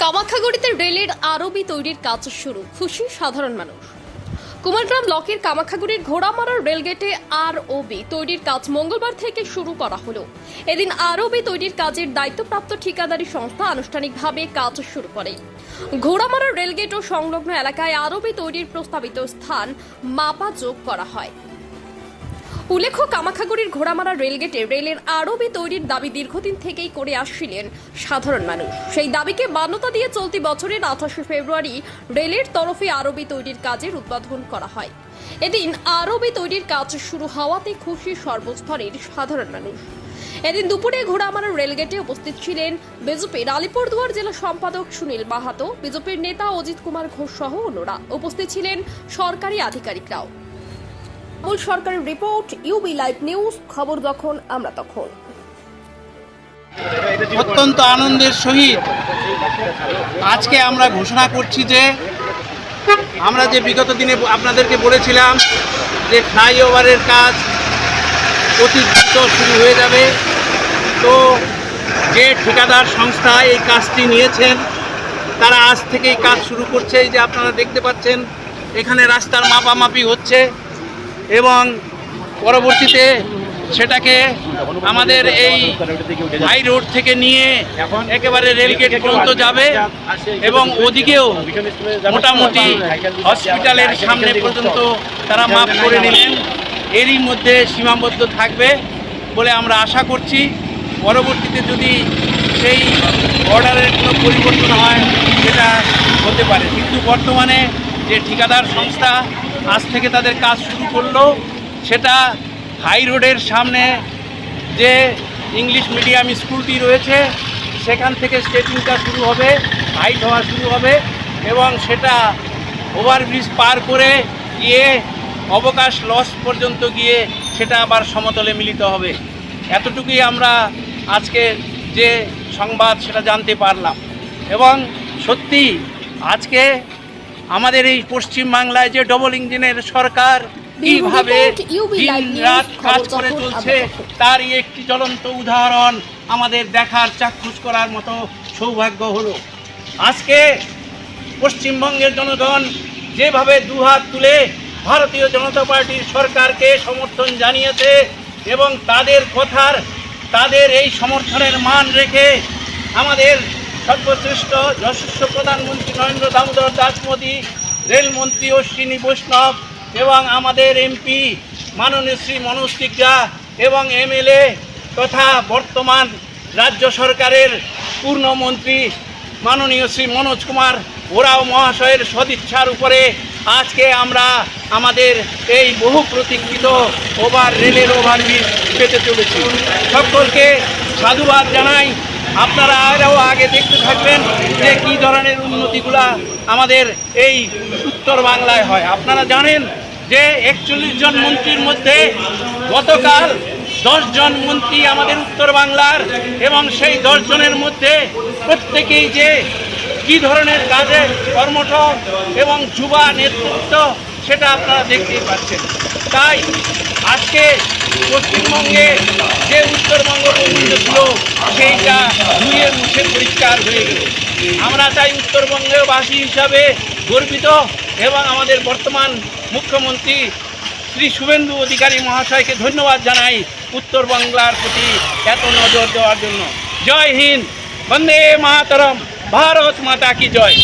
কামাখাগুড়িতে রেলের আরবি তৈরির কাজ শুরু, খুশি সাধারণ মানুষ। কুমারগ্রাম ব্লকের কামাখাগুড়ির ঘোড়ামারা রেলগেটে আরওবি তৈরির কাজ মঙ্গলবার থেকে শুরু করা হলো। এদিন আরওবি তৈরির কাজের দায়িত্বপ্রাপ্ত ঠিকাদারি সংস্থা আনুষ্ঠানিকভাবে কাজ শুরু করে। ঘোড়ামারা রেলগেট ও সংলগ্ন এলাকায় আরওবি তৈরির প্রস্তাবিত স্থান মাপা যোগ করা হয়। উল্লেখ্য, কামাখাগুড়ির ঘোড়ামারা রেলগেটে রেলের আরবি তৈরির দাবি দীর্ঘদিন থেকেই করে আসছিলেন সাধারণ মানুষ। সেই দাবিকে মান্যতা দিয়ে চলতি বছরের 28 ফেব্রুয়ারি রেলের তরফে আরবি তৈরির কাজের উদ্বোধন করা হয়। এদিন আরবি তৈরির কাজ শুরু হওয়াতে খুশি সর্বস্তরের সাধারণ মানুষ। এদিন দুপুরে ঘোড়ামারা রেলগেটে উপস্থিত ছিলেন বিজেপির আলিপুরদুয়ার জেলা সম্পাদক সুনীল মাহাতো, বিজেপির নেতা অজিত কুমার ঘোষ সহ অন্যরা। উপস্থিত ছিলেন সরকারি আধিকারিকরাও। সরকারের রিপোর্ট, ইউবি লাইভ নিউজ, খবর যখন আমরা তখন। অত্যন্ত আনন্দের সহিত আজকে আমরা ঘোষণা করছি যে আমরা যে বিগত দিনে আপনাদেরকে বলেছিলাম যে ফ্লাইওভারের কাজ অতি দ্রুত শুরু হয়ে যাবে, তো যে ঠিকাদার সংস্থা এই কাজটি নিয়েছেন তারা আজ থেকেই কাজ শুরু করছে। এই যে আপনারা দেখতে পাচ্ছেন এখানে রাস্তার মাপামাপি হচ্ছে এবং পরবর্তীতে সেটাকে আমাদের এই হাই রোড থেকে নিয়ে একেবারে রেলগেট পর্যন্ত যাবে এবং ওদিকেও মোটামুটি হসপিটালের সামনে পর্যন্ত তারা মাপ করে নিলেন। এরই মধ্যে সীমাবদ্ধ থাকবে বলে আমরা আশা করছি। পরবর্তীতে যদি সেই অর্ডারের কোনো পরিবর্তন হয় সেটা হতে পারে, কিন্তু বর্তমানে যে ঠিকাদার সংস্থা আজ থেকে তাদের কাজ শুরু করলো সেটা হাই রোডের সামনে যে ইংলিশ মিডিয়াম স্কুলটি রয়েছে সেখান থেকে স্টেটিংটা শুরু হবে, হাইট হওয়া শুরু হবে এবং সেটা ওভারব্রিজ পার করে গিয়ে অবকাশ লস পর্যন্ত গিয়ে সেটা আবার সমতলে মিলিত হবে। এতটুকুই আমরা আজকে যে সংবাদ সেটা জানতে পারলাম এবং সত্যি আজকে আমাদের এই পশ্চিম বাংলায় যে ডবল ইঞ্জিনের সরকার কিভাবে দিন রাত কাজ করে চলছে তারই একটি জ্বলন্ত উদাহরণ আমাদের দেখার, চাক্ষুষ করার মতো সৌভাগ্য হলো। আজকে পশ্চিমবঙ্গের জনগণ যেভাবে দুহাত তুলে ভারতীয় জনতা পার্টির সরকারকে সমর্থন জানিয়েছে এবং তাদের এই সমর্থনের মান রেখে আমাদের সর্বশ্রেষ্ঠ যশস্ব প্রধানমন্ত্রী নরেন্দ্র দামোদর দাস মোদী, রেলমন্ত্রী অশ্বিনী বৈষ্ণব এবং আমাদের এমপি মাননীয় শ্রী মনোজ তিগরা এবং এমএলএ তথা বর্তমান রাজ্য সরকারের পূর্ণমন্ত্রী মাননীয় শ্রী মনোজ কুমার ওরাও মহাশয়ের সদিচ্ছার উপরে আজকে আমরা আমাদের এই বহু প্রতীক্ষিত রেলের ওভারব্রিজ পেতে চলেছি। সকলকে সাধুবাদ জানাই। আপনারা আরও আগে দেখতে থাকবেন যে কী ধরনের উন্নতিগুলা আমাদের এই উত্তর বাংলায় হয়। আপনারা জানেন যে 41 জন মন্ত্রীর মধ্যে গতকাল 10 জন মন্ত্রী আমাদের উত্তর বাংলার এবং সেই 10 জনের মধ্যে প্রত্যেকেই যে কী ধরনের কাজে কর্মঠ এবং যুবা নেতৃত্ব সেটা আপনারা দেখতেই পাচ্ছেন। তাই আজকে পশ্চিমবঙ্গে যে উত্তরবঙ্গ পর্যন্ত ছিল সেইটা ধুয়ে মুছে পরিষ্কার হয়ে গেল। আমরা তাই উত্তরবঙ্গবাসী হিসাবে গর্বিত এবং আমাদের বর্তমান মুখ্যমন্ত্রী শ্রী শুভেন্দু অধিকারী মহাশয়কে ধন্যবাদ জানাই উত্তর বাংলার প্রতি এত নজর দেওয়ার জন্য। জয় হিন্দ, বন্দে মাতরম, ভারত মাতা কি জয়।